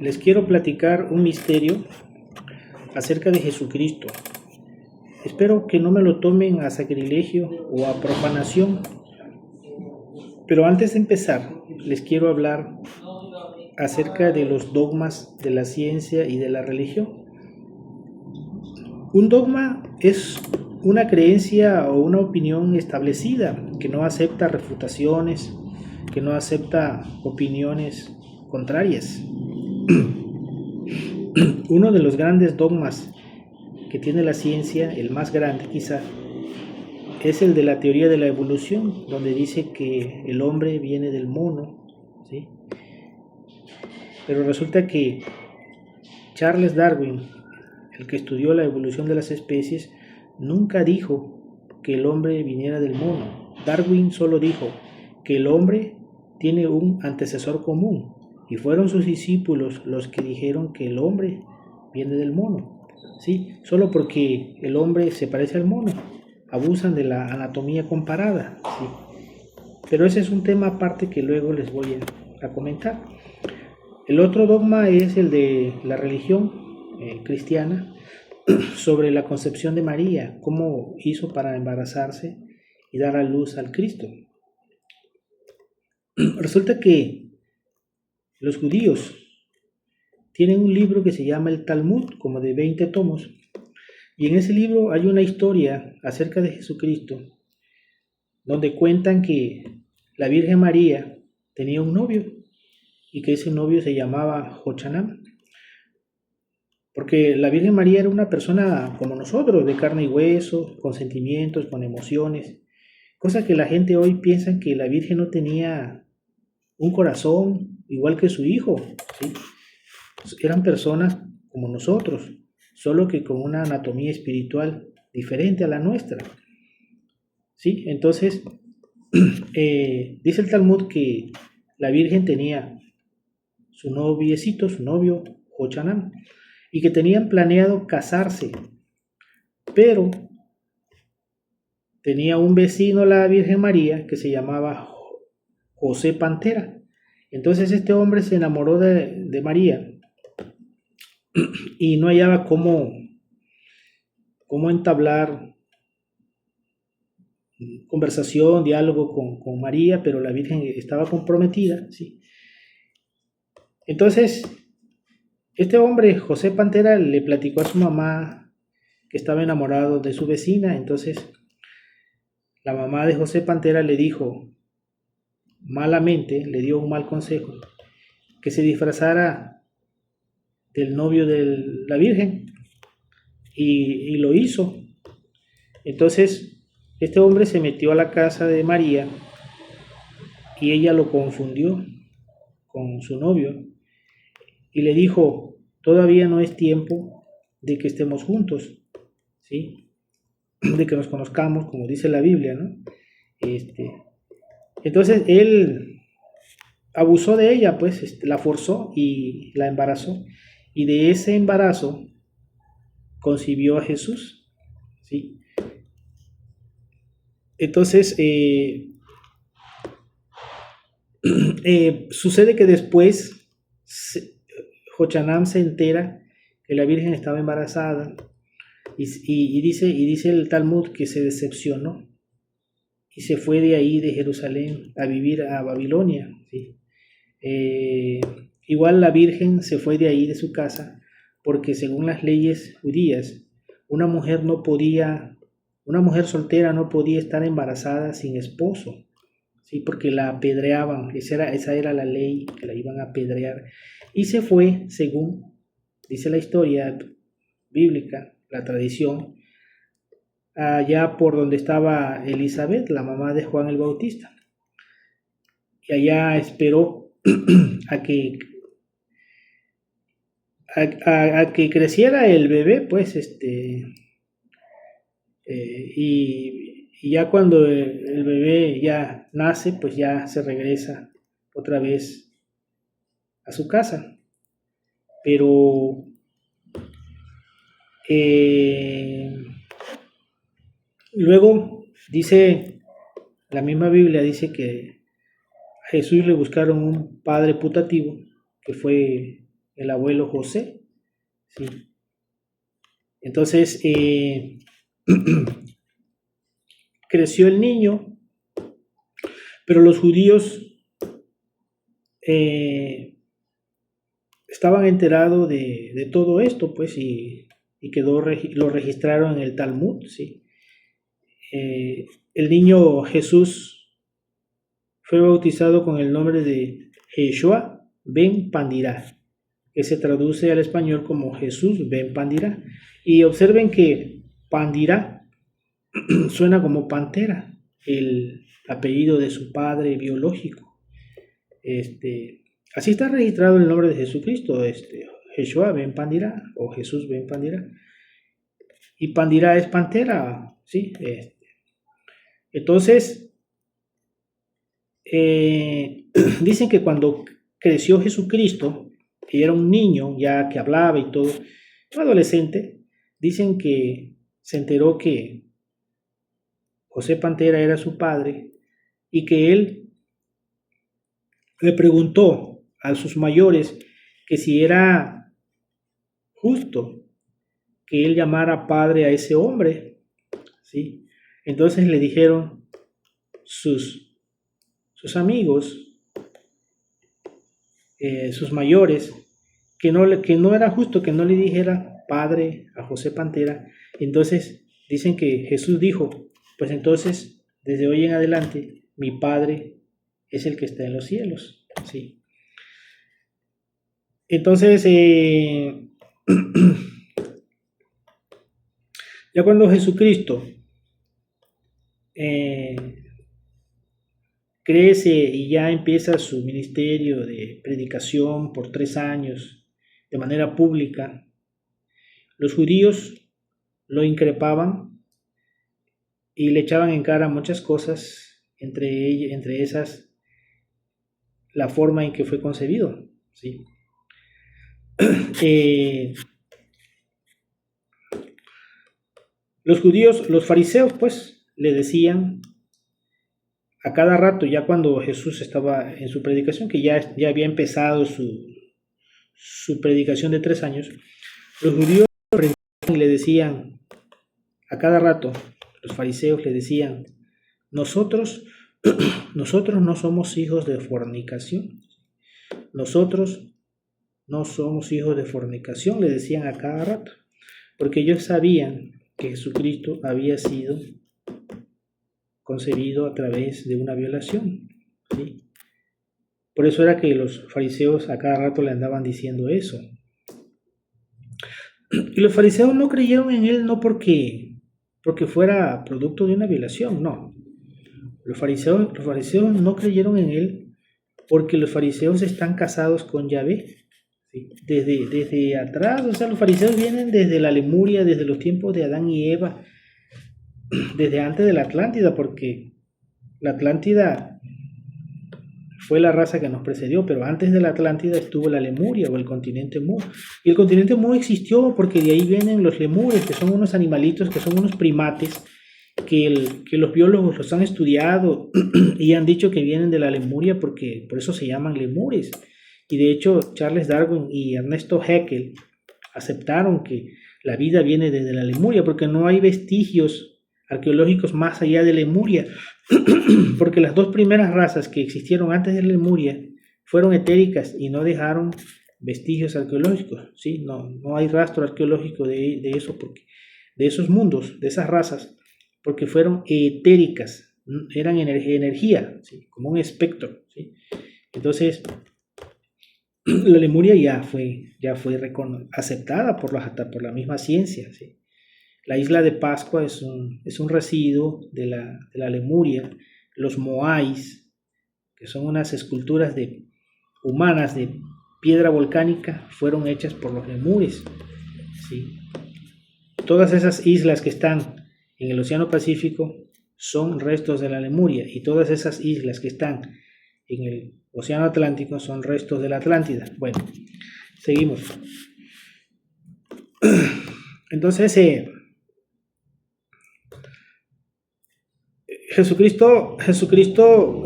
les quiero platicar un misterio acerca de Jesucristo. Espero que no me lo tomen a sacrilegio o a profanación, pero antes de empezar, les quiero hablar acerca de los dogmas de la ciencia y de la religión. Un dogma es una creencia o una opinión establecida que no acepta refutaciones, que no acepta opiniones contrarias. Uno de los grandes dogmas que tiene la ciencia, el más grande quizá, es el de la teoría de la evolución, donde dice que el hombre viene del mono, ¿sí? Pero resulta que Charles Darwin, el que estudió la evolución de las especies, nunca dijo que el hombre viniera del mono. Darwin solo dijo que el hombre tiene un antecesor común, y fueron sus discípulos los que dijeron que el hombre viene del mono, ¿sí? Solo porque el hombre se parece al mono, abusan de la anatomía comparada, ¿sí? Pero ese es un tema aparte que luego les voy a comentar. El otro dogma es el de la religión cristiana sobre la concepción de María, cómo hizo para embarazarse y dar a luz al Cristo. Resulta que los judíos tienen un libro que se llama el Talmud, como de 20 tomos, y en ese libro hay una historia acerca de Jesucristo, donde cuentan que la Virgen María tenía un novio, y que ese novio se llamaba Jochanán, porque la Virgen María era una persona como nosotros, de carne y hueso, con sentimientos, con emociones, cosa que la gente hoy piensa que la Virgen no tenía un corazón igual que su hijo, ¿sí? Eran personas como nosotros, solo que con una anatomía espiritual diferente a la nuestra, ¿sí? Entonces, dice el Talmud que la Virgen tenía su noviecito, su novio, Jochanán, y que tenían planeado casarse, pero tenía un vecino, la Virgen María, que se llamaba José Pantera. Entonces este hombre se enamoró de María y no hallaba cómo entablar conversación, diálogo con María, pero la Virgen estaba comprometida, ¿sí? Entonces, este hombre, José Pantera, le platicó a su mamá que estaba enamorado de su vecina. Entonces, la mamá de José Pantera le dijo, malamente, le dio un mal consejo, que se disfrazara del novio de la Virgen, y lo hizo. Entonces, este hombre se metió a la casa de María y ella lo confundió con su novio y le dijo, todavía no es tiempo de que estemos juntos, ¿sí? De que nos conozcamos, como dice la Biblia, ¿no? Entonces él abusó de ella, pues la forzó y la embarazó, y de ese embarazo concibió a Jesús, ¿sí? Entonces sucede que después Jochanán se entera que la Virgen estaba embarazada, y dice el Talmud que se decepcionó y se fue de ahí, de Jerusalén, a vivir a Babilonia, ¿sí? Igual la Virgen se fue de ahí, de su casa, porque según las leyes judías, una mujer soltera no podía estar embarazada sin esposo, ¿sí? Porque la apedreaban, esa era la ley, que la iban a apedrear. Y se fue, según dice la historia bíblica, la tradición, allá por donde estaba Elizabeth, la mamá de Juan el Bautista. Y allá esperó a que creciera el bebé, pues, y ya cuando el bebé ya nace, pues ya se regresa otra vez a su casa. Pero luego dice, la misma Biblia dice que a Jesús le buscaron un padre putativo, que fue el abuelo José. ¿Sí? Entonces, creció el niño, pero los judíos estaban enterados de todo esto, pues, y lo registraron en el Talmud, ¿sí? El niño Jesús fue bautizado con el nombre de Yeshua ben Pandirá, que se traduce al español como Jesús ben Pandirá. Y observen que Pandirá suena como pantera, el apellido de su padre biológico. Así está registrado el nombre de Jesucristo, Yeshua ben Pandirá o Jesús ben Pandirá. Y Pandirá es pantera, ¿sí? Entonces, dicen que cuando creció Jesucristo, que era un niño ya que hablaba y todo, un adolescente, dicen que se enteró que José Pantera era su padre y que él le preguntó a sus mayores que si era justo que él llamara padre a ese hombre, ¿sí? Entonces le dijeron sus amigos, sus mayores, que no era justo que no le dijera padre a José Pantera. Entonces dicen que Jesús dijo, pues entonces desde hoy en adelante mi padre es el que está en los cielos, ¿sí? Entonces ya cuando Jesucristo crece y ya empieza su ministerio de predicación por 3 años de manera pública, los judíos lo increpaban y le echaban en cara muchas cosas, entre esas la forma en que fue concebido, ¿sí? Los judíos, los fariseos, pues, le decían a cada rato, ya cuando Jesús estaba en su predicación, que ya había empezado su predicación de 3 años, los judíos le decían a cada rato, los fariseos le decían, nosotros no somos hijos de fornicación, nosotros no somos hijos de fornicación, le decían a cada rato, porque ellos sabían que Jesucristo había sido concebido a través de una violación, ¿sí? Por eso era que los fariseos a cada rato le andaban diciendo eso. Y los fariseos no creyeron en él no porque fuera producto de una violación, no. Los fariseos no creyeron en él porque los fariseos están casados con Yahvé, ¿sí? Desde atrás, o sea, los fariseos vienen desde la Lemuria, desde los tiempos de Adán y Eva, desde antes de la Atlántida, porque la Atlántida fue la raza que nos precedió, pero antes de la Atlántida estuvo la Lemuria o el continente Mu. Y el continente Mu existió porque de ahí vienen los lemures, que son unos animalitos, que son unos primates, que los biólogos los han estudiado y han dicho que vienen de la Lemuria porque por eso se llaman lemures. Y de hecho Charles Darwin y Ernesto Haeckel aceptaron que la vida viene desde la Lemuria porque no hay vestigios arqueológicos más allá de Lemuria, porque las 2 primeras razas que existieron antes de Lemuria fueron etéricas y no dejaron vestigios arqueológicos, ¿sí? No hay rastro arqueológico de eso, porque de esos mundos, de esas razas, porque fueron etéricas, eran energía, ¿sí? Como un espectro, ¿sí? Entonces la Lemuria ya fue aceptada por la misma ciencia, ¿sí? La isla de Pascua es un residuo de la Lemuria. Los moais, que son unas esculturas humanas de piedra volcánica, fueron hechas por los lemures, ¿sí? Todas esas islas que están en el Océano Pacífico son restos de la Lemuria, y todas esas islas que están en el Océano Atlántico son restos de la Atlántida. Bueno, seguimos. Entonces, Jesucristo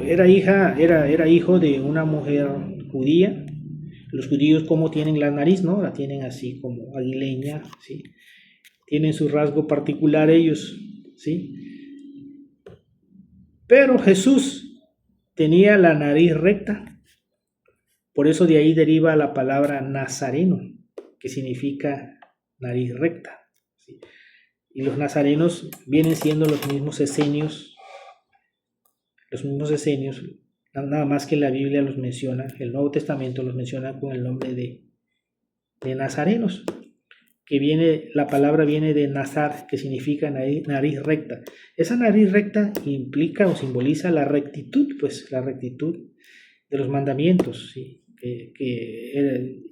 era hijo de una mujer judía, Los judíos, ¿cómo tienen la nariz? ¿No? La tienen así como aguileña, ¿sí? Tienen su rasgo particular ellos, ¿sí? Pero Jesús tenía la nariz recta, por eso de ahí deriva la palabra nazareno, que significa nariz recta, ¿sí? Y los nazarenos vienen siendo los mismos esenios, nada más que la Biblia los menciona, el Nuevo Testamento los menciona con el nombre de nazarenos, la palabra viene de nazar, que significa nariz recta. Esa nariz recta implica o simboliza la rectitud, pues la rectitud de los mandamientos, ¿sí? que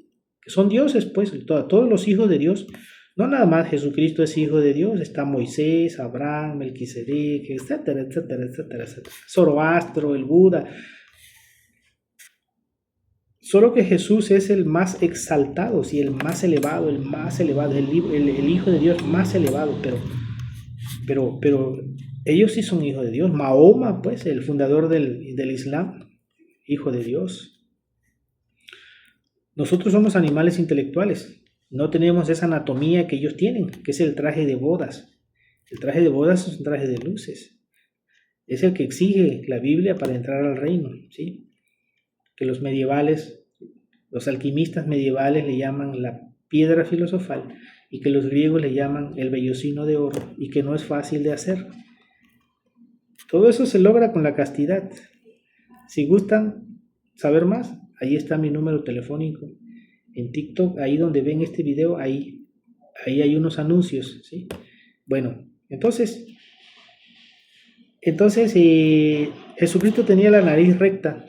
son dioses, pues todos los hijos de Dios. No nada más Jesucristo es hijo de Dios, está Moisés, Abraham, Melquisedec, etcétera, etcétera, etcétera, etcétera. Zoroastro, el Buda. Solo que Jesús es el más exaltado, sí, el más elevado, el hijo de Dios más elevado, pero ellos sí son hijos de Dios. Mahoma, pues, el fundador del Islam, hijo de Dios. Nosotros somos animales intelectuales. No tenemos esa anatomía que ellos tienen, que es el traje de bodas. El traje de bodas es un traje de luces. Es el que exige la Biblia para entrar al reino, ¿sí? Que los alquimistas medievales le llaman la piedra filosofal y que los griegos le llaman el vellocino de oro y que no es fácil de hacer. Todo eso se logra con la castidad. Si gustan saber más, ahí está mi número telefónico. En TikTok, ahí donde ven este video, ahí hay unos anuncios, ¿sí? Bueno, entonces Jesucristo tenía la nariz recta.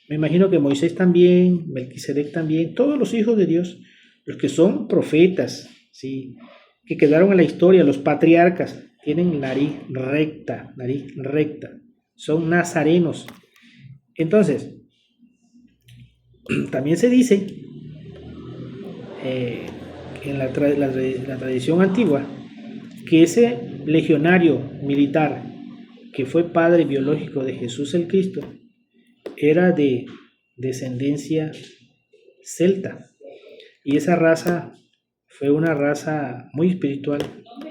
Me imagino que Moisés también, Melquisedec también, todos los hijos de Dios, los que son profetas, ¿sí? Que quedaron en la historia, los patriarcas, tienen nariz recta, son nazarenos. Entonces, también se dice en la tradición antigua que ese legionario militar que fue padre biológico de Jesús el Cristo era de descendencia celta, y esa raza fue una raza muy espiritual,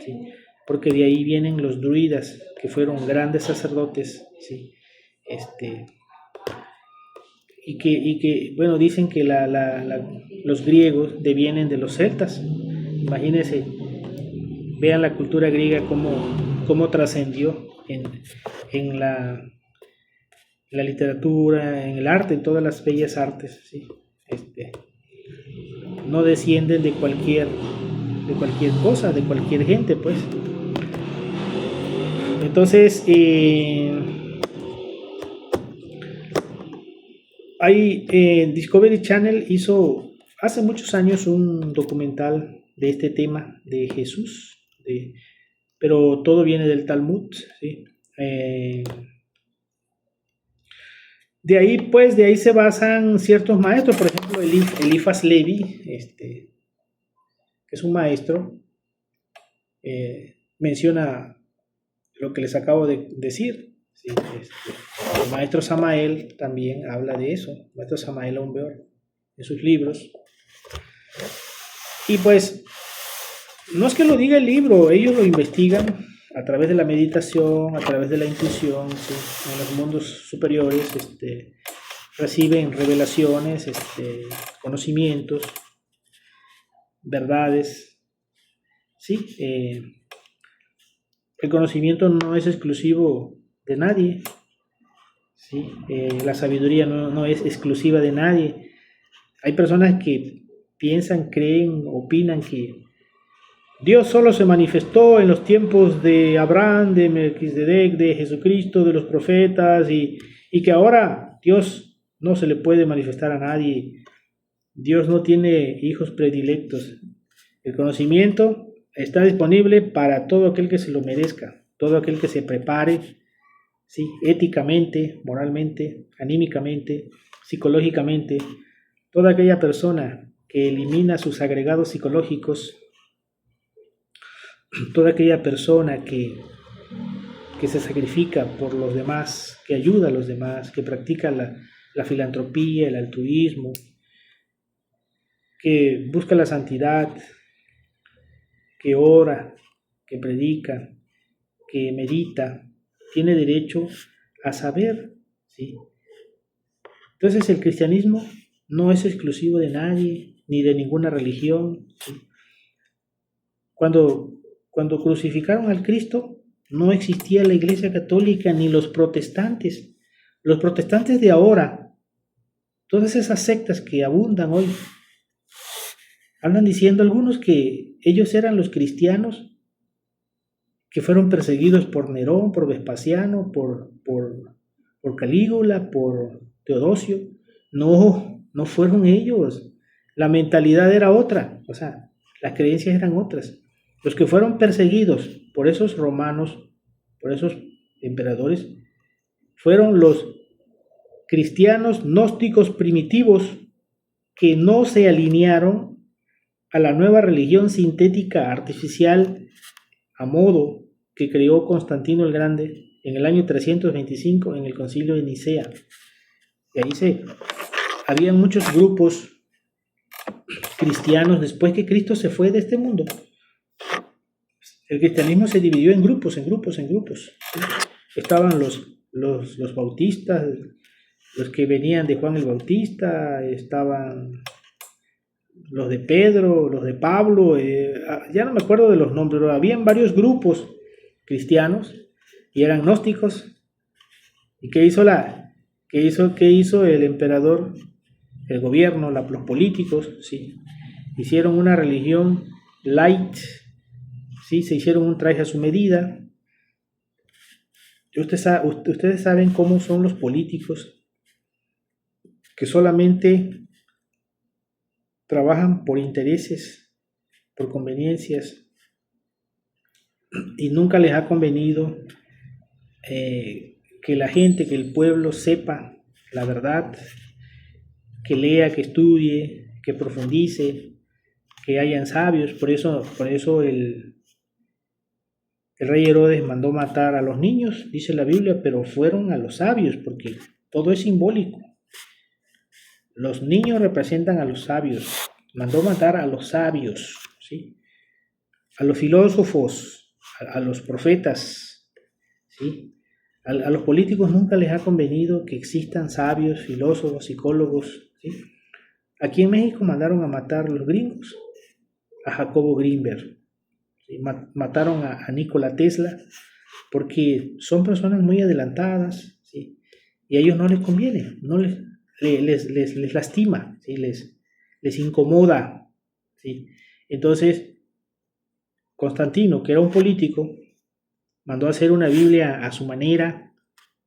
¿sí? Porque de ahí vienen los druidas, que fueron grandes sacerdotes, ¿sí? Bueno, dicen que los griegos devienen de los celtas. Imagínense, vean la cultura griega cómo trascendió en la literatura, en el arte, en todas las bellas artes, ¿sí? No descienden de cualquier cosa, de cualquier gente, pues. Entonces, Discovery Channel hizo hace muchos años un documental de este tema de Jesús, pero todo viene del Talmud, ¿sí? De ahí se basan ciertos maestros, por ejemplo, Eliphas Levi, que es un maestro, menciona lo que les acabo de decir, ¿sí? El maestro Samael también habla de eso, el maestro Samael Aumbeor, en sus libros. Y pues, no es que lo diga el libro, ellos lo investigan a través de la meditación, a través de la intuición, ¿sí? En los mundos superiores reciben revelaciones, conocimientos, verdades, ¿sí? El conocimiento no es exclusivo de nadie, ¿sí? La sabiduría no es exclusiva de nadie. Hay personas que piensan, creen, opinan que Dios solo se manifestó en los tiempos de Abraham, de Melquisedec, de Jesucristo, de los profetas, y que ahora Dios no se le puede manifestar a nadie. Dios no tiene hijos predilectos. El conocimiento está disponible para todo aquel que se lo merezca, todo aquel que se prepare, ¿sí? Éticamente, moralmente, anímicamente, psicológicamente. Toda aquella persona que elimina sus agregados psicológicos, toda aquella persona que se sacrifica por los demás, que ayuda a los demás, que practica la filantropía, el altruismo, que busca la santidad, que ora, que predica, que medita, tiene derecho a saber, ¿sí? Entonces el cristianismo no es exclusivo de nadie, ni de ninguna religión, ¿sí? Cuando crucificaron al Cristo, no existía la Iglesia Católica ni los protestantes. Los protestantes de ahora, todas esas sectas que abundan hoy, andan diciendo algunos que ellos eran los cristianos que fueron perseguidos por Nerón, por Vespasiano, por Calígula, por Teodosio. No, no fueron ellos. La mentalidad era otra, o sea, las creencias eran otras. Los que fueron perseguidos por esos romanos, por esos emperadores, fueron los cristianos gnósticos primitivos que no se alinearon a la nueva religión sintética artificial a modo que creó Constantino el Grande en el año 325 en el Concilio de Nicea. Y ahí había muchos grupos cristianos después que Cristo se fue de este mundo. El cristianismo se dividió en grupos. Estaban los bautistas, los que venían de Juan el Bautista, estaban los de Pedro, los de Pablo, ya no me acuerdo de los nombres, pero habían varios grupos cristianos y eran gnósticos. ¿Y qué hizo el emperador, el gobierno, los políticos? ¿Sí? Hicieron una religión light, ¿sí? Se hicieron un traje a su medida. Ustedes saben cómo son los políticos, que solamente trabajan por intereses, por conveniencias, y nunca les ha convenido que la gente, que el pueblo sepa la verdad, que lea, que estudie, que profundice, que hayan sabios. Por eso el rey Herodes mandó matar a los niños, dice la Biblia, pero fueron a los sabios, porque todo es simbólico. Los niños representan a los sabios. Mandó matar a los sabios, ¿sí? A los filósofos, a los profetas, ¿sí? A los políticos nunca les ha convenido que existan sabios, filósofos, psicólogos, ¿sí? Aquí en México mandaron a matar los gringos, a Jacobo Greenberg, ¿sí? Mataron a Nikola Tesla, porque son personas muy adelantadas, ¿sí? Y a ellos no les conviene, les lastima, ¿sí? Les incomoda, ¿sí? Entonces, Constantino, que era un político, mandó a hacer una Biblia a su manera,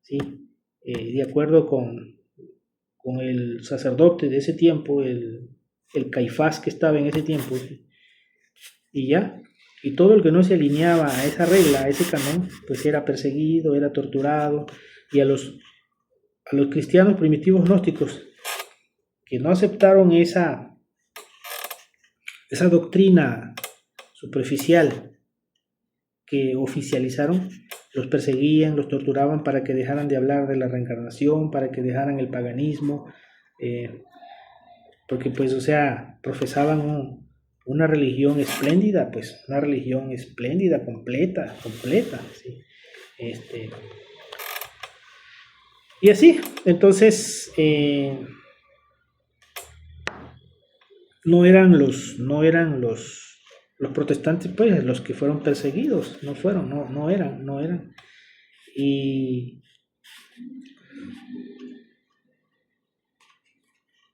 ¿sí? De acuerdo con el sacerdote de ese tiempo, el Caifás que estaba en ese tiempo, ¿sí? Y todo el que no se alineaba a esa regla, a ese canon, pues era perseguido, era torturado. Y a los cristianos primitivos gnósticos que no aceptaron esa doctrina superficial que oficializaron, los perseguían, los torturaban para que dejaran de hablar de la reencarnación, para que dejaran el paganismo, porque pues, o sea, profesaban una religión espléndida, pues, una religión espléndida, completa, ¿sí? Y así, entonces, no eran los protestantes, pues, los que fueron perseguidos, no eran.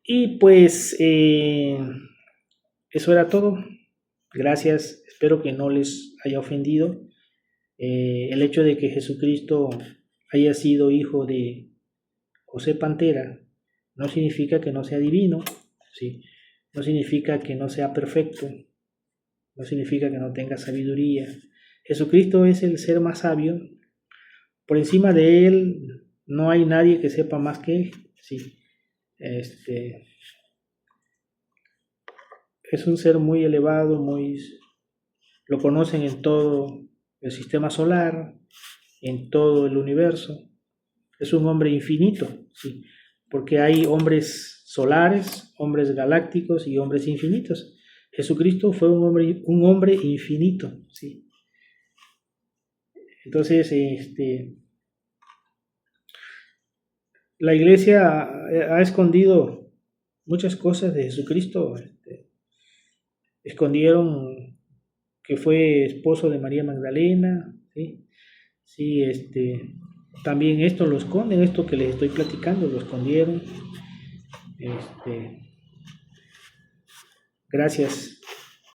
Y pues, eso era todo. Gracias, espero que no les haya ofendido. El hecho de que Jesucristo haya sido hijo de José Pantera no significa que no sea divino, ¿sí? No significa que no sea perfecto, no significa que no tenga sabiduría. Jesucristo es el ser más sabio. Por encima de él no hay nadie que sepa más que él, ¿sí? Es un ser muy elevado, lo conocen en todo el sistema solar, en todo el universo. Es un hombre infinito, ¿sí? Porque hay hombres solares, hombres galácticos y hombres infinitos. Jesucristo fue un hombre infinito, ¿sí? Entonces, la iglesia ha escondido muchas cosas de Jesucristo. Escondieron que fue esposo de María Magdalena, ¿sí? Sí, también esto lo esconden, esto que les estoy platicando, lo escondieron. Gracias.